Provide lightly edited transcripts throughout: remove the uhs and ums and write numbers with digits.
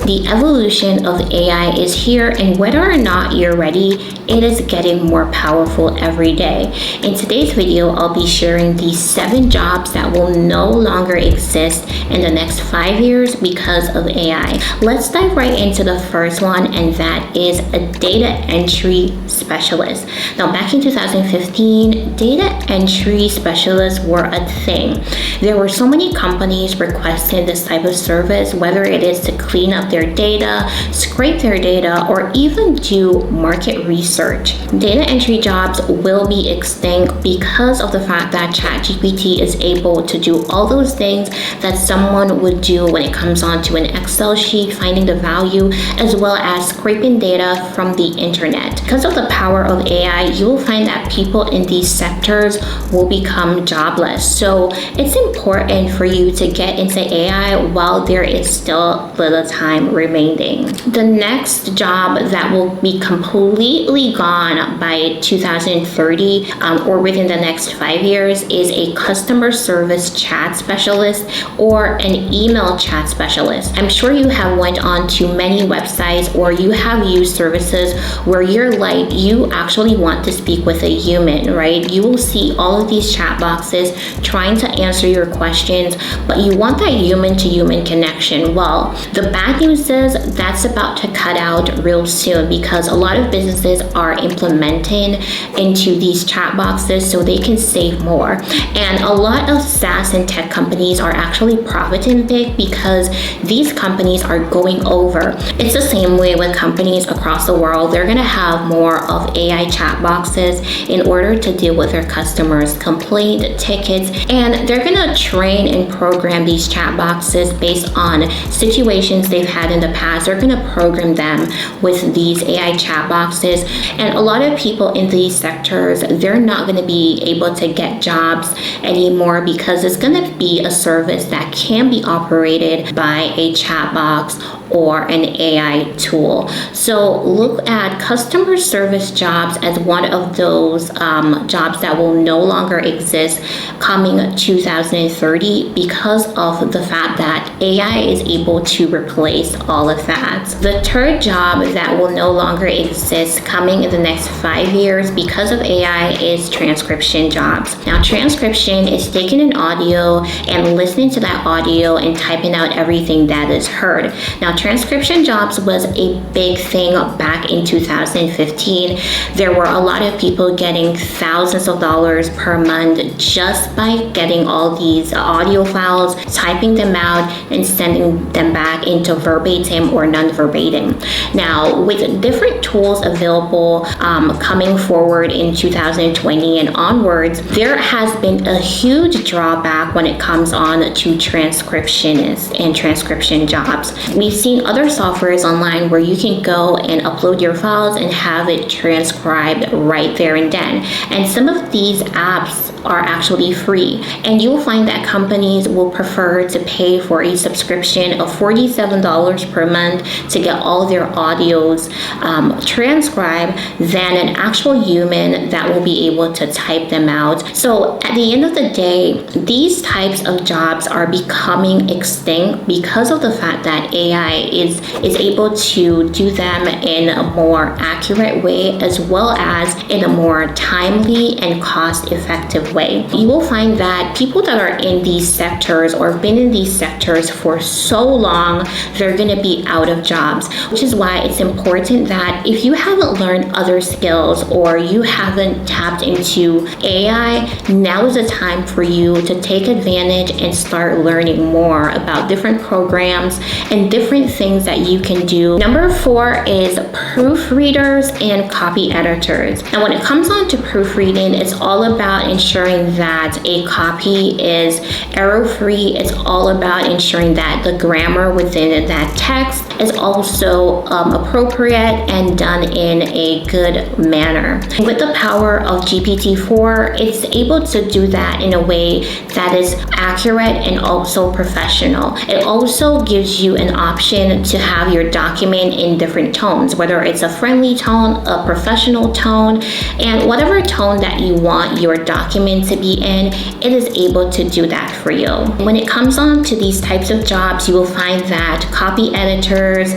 The evolution of AI is here, and whether or not you're ready, it is getting more powerful every day. In today's video, I'll be sharing these 7 jobs that will no longer exist in the next 5 years because of AI. Let's dive right into the first one, and that is a data entry specialist. Now, back in 2015, data entry specialists were a thing. There were so many companies requesting this type of service, whether it is to clean up their data, scrape their data, or even do market research. Data entry jobs will be extinct because of the fact that ChatGPT is able to do all those things that someone would do when it comes onto an Excel sheet, finding the value, as well as scraping data from the internet. Because of the power of AI, you will find that people in these sectors will become jobless. So it's important for you to get into AI while there is still little time remaining. The next job that will be completely gone by 2030 or within the next 5 years is a customer service chat specialist or an email chat specialist. I'm sure you have went on to many websites or you have used services where you actually want to speak with a human, right? You will see all of these chat boxes trying to answer your questions, but you want that human to human connection. Well, the bad news is that's about to cut out real soon because a lot of businesses are implementing into these chat boxes so they can save more. And a lot of SaaS and tech companies are actually profiting big because these companies are going over. It's the same way with companies across the world. They're going to have more of AI chat boxes in order to deal with their customers' complaint tickets, and they're going to train and program these chat boxes based on situations they've had in the past. They're going to program them with these AI chat boxes, and a lot of people in these sectors, they're not going to be able to get jobs anymore because it's going to be a service that can be operated by a chat box or an AI tool. So look at customer service jobs as one of those jobs that will no longer exist coming 2030 because of the fact that AI is able to replace all of that. The third job that will no longer exist coming in the next 5 years because of AI is transcription jobs. Now, transcription is taking an audio and listening to that audio and typing out everything that is heard. Now, transcription jobs was a big thing back in 2015. There were a lot of people getting thousands of dollars per month just by getting all these audio files, typing them out, and sending them back into verbatim or non-verbatim. Now, with different tools available coming forward in 2020 and onwards, there has been a huge drawback when it comes on to transcriptionists and transcription jobs. We've seen other softwares online where you can go and upload your files and have it transcribed right there and then. And some of these apps are actually free, and you'll find that companies will prefer to pay for a subscription of $47 per month to get all their audios transcribed than an actual human that will be able to type them out. So at the end of the day, these types of jobs are becoming extinct because of the fact that AI is able to do them in a more accurate way as well as in a more timely and cost-effective way. You will find that people that are in these sectors or have been in these sectors for so long, they're going to be out of jobs, which is why it's important that if you haven't learned other skills or you haven't tapped into AI, now is the time for you to take advantage and start learning more about different programs and different things that you can do. Number 4 is proofreaders and copy editors. Now, when it comes on to proofreading, it's all about ensuring that a copy is error-free. It's all about ensuring that the grammar within that text is also appropriate and done in a good manner. With the power of GPT-4, it's able to do that in a way that is accurate and also professional. It also gives you an option to have your document in different tones, whether it's a friendly tone, a professional tone, and whatever tone that you want your document document to be in, it is able to do that for you. When it comes on to these types of jobs, you will find that copy editors,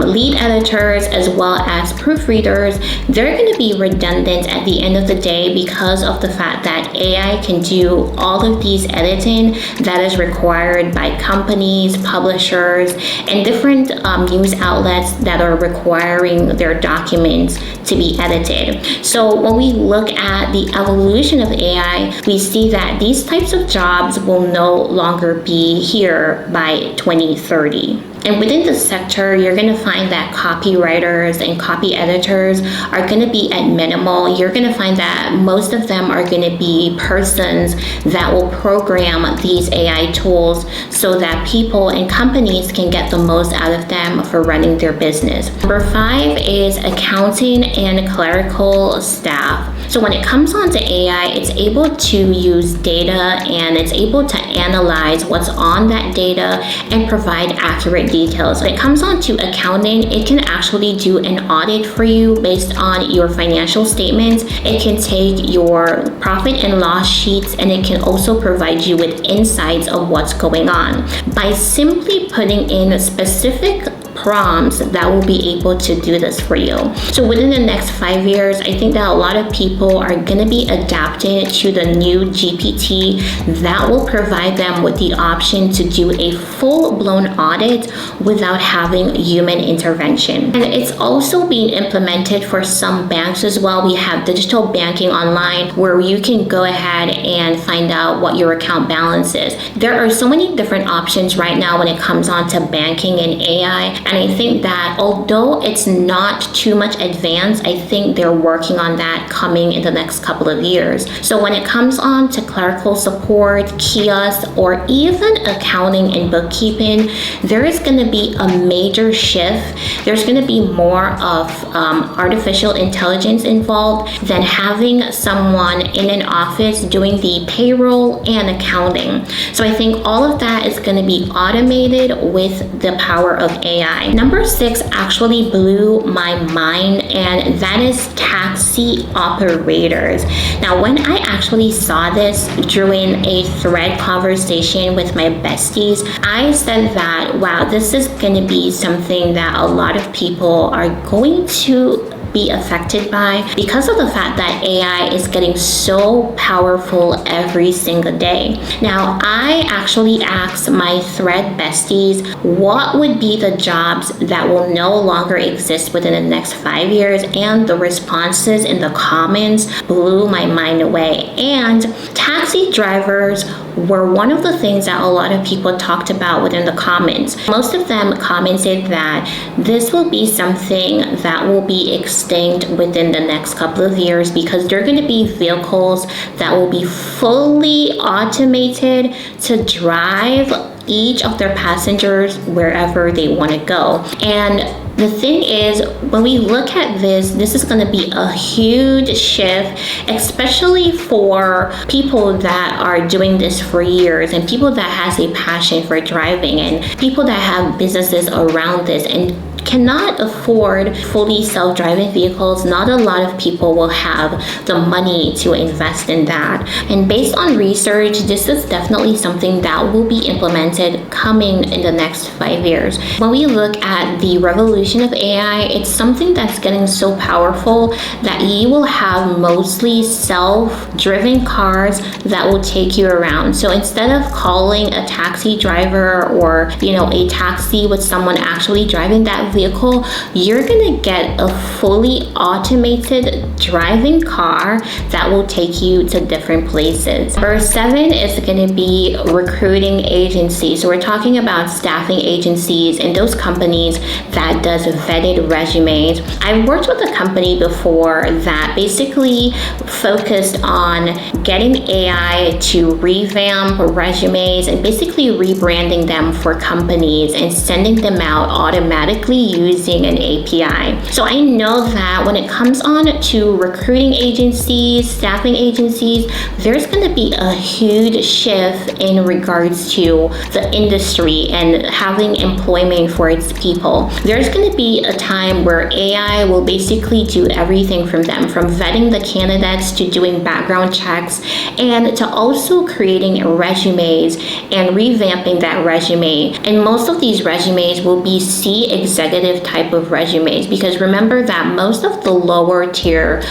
lead editors, as well as proofreaders, they're going to be redundant at the end of the day because of the fact that AI can do all of these editing that is required by companies, publishers, and different news outlets that are requiring their documents to be edited. So when we look at the evolution of AI, we see that these types of jobs will no longer be here by 2030. And within the sector, you're going to find that copywriters and copy editors are going to be at minimal. You're going to find that most of them are going to be persons that will program these AI tools so that people and companies can get the most out of them for running their business. Number 5 is accounting and clerical staff. So when it comes onto AI, it's able to use data and it's able to analyze what's on that data and provide accurate details. When it comes on to accounting, it can actually do an audit for you based on your financial statements. It can take your profit and loss sheets and it can also provide you with insights of what's going on. By simply putting in specific prompts that will be able to do this for you. So within the next 5 years, I think that a lot of people are going to be adapting to the new GPT that will provide them with the option to do a full-blown audit without having human intervention. And it's also being implemented for some banks as well. We have digital banking online where you can go ahead and find out what your account balance is. There are so many different options right now when it comes on to banking and AI. And I think that although it's not too much advanced, I think they're working on that coming in the next couple of years. So when it comes on to clerical support, kiosks, or even accounting and bookkeeping, there is going to be a major shift. There's going to be more of artificial intelligence involved than having someone in an office doing the payroll and accounting. So I think all of that is going to be automated with the power of AI. Number 6 actually blew my mind, and that is taxi operators. Now, when I actually saw this during a thread conversation with my besties, I said that, wow, this is going to be something that a lot of people are going to be affected by because of the fact that AI is getting so powerful every single day. Now, I actually asked my thread besties what would be the jobs that will no longer exist within the next 5 years, and the responses in the comments blew my mind away. And taxi drivers were one of the things that a lot of people talked about within the comments. Most of them commented that this will be something that will be extinct within the next couple of years because they're going to be vehicles that will be fully automated to drive each of their passengers wherever they want to go. And the thing is, when we look at this is going to be a huge shift, especially for people that are doing this for years and people that has a passion for driving and people that have businesses around this and cannot afford fully self-driving vehicles. Not a lot of people will have the money to invest in that. And based on research, this is definitely something that will be implemented coming in the next 5 years. When we look at the revolution of AI, it's something that's getting so powerful that you will have mostly self-driven cars that will take you around. So instead of calling a taxi driver or, a taxi with someone actually driving that vehicle, you're gonna get a fully automated driving car that will take you to different places. Number 7 is gonna be recruiting agencies. So we're talking about staffing agencies and those companies that does vetted resumes. I've worked with a company before that basically focused on getting AI to revamp resumes and basically rebranding them for companies and sending them out automatically using an API. So I know that when it comes on to recruiting agencies, staffing agencies, there's going to be a huge shift in regards to the industry and having employment for its people. There's going to be a time where AI will basically do everything from them, from vetting the candidates to doing background checks, and to also creating resumes and revamping that resume. And most of these resumes will be C-executive type of resumes, because remember that most of the lower tier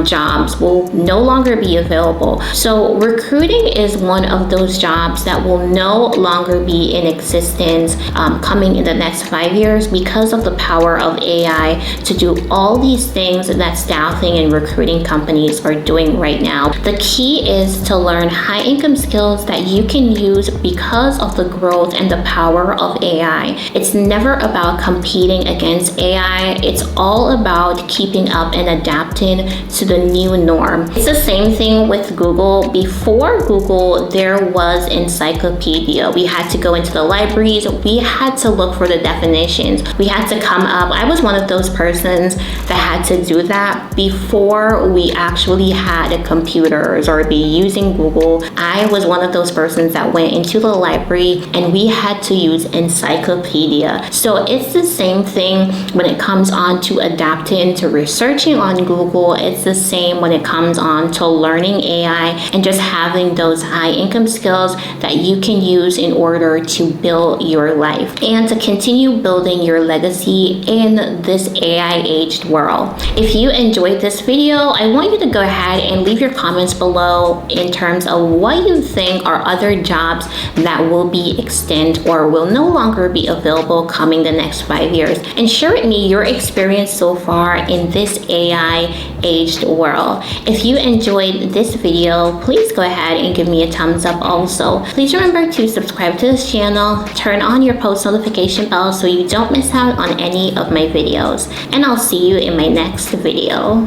jobs will no longer be available. So recruiting is one of those jobs that will no longer be in existence coming in the next 5 years, because of the power of AI to do all these things that staffing and recruiting companies are doing right now. The key is to learn high income skills that you can use because of the growth and the power of AI. It's never about competing against AI. It's all about keeping up and adapting to the new norm. It's the same thing with Google. Before Google, there was encyclopedia. We had to go into the libraries. We had to look for the definitions. We had to come up. I was one of those persons that had to do that before we actually had computers or be using Google. I was one of those persons that went into the library and we had to use encyclopedia. So it's the same thing when it comes on to adapting to researching on Google. It's the same when it comes on to learning AI and just having those high income skills that you can use in order to build your life and to continue building your legacy in this AI aged world. If you enjoyed this video, I want you to go ahead and leave your comments below in terms of what you think are other jobs that will be extinct or will no longer be available coming the next 5 years. And share with me your experience so far in this AI aged world. If you enjoyed this video, please go ahead and give me a thumbs up also. Please remember to subscribe to this channel, turn on your post notification bell so you don't miss out on any of my videos. And I'll see you in my next video.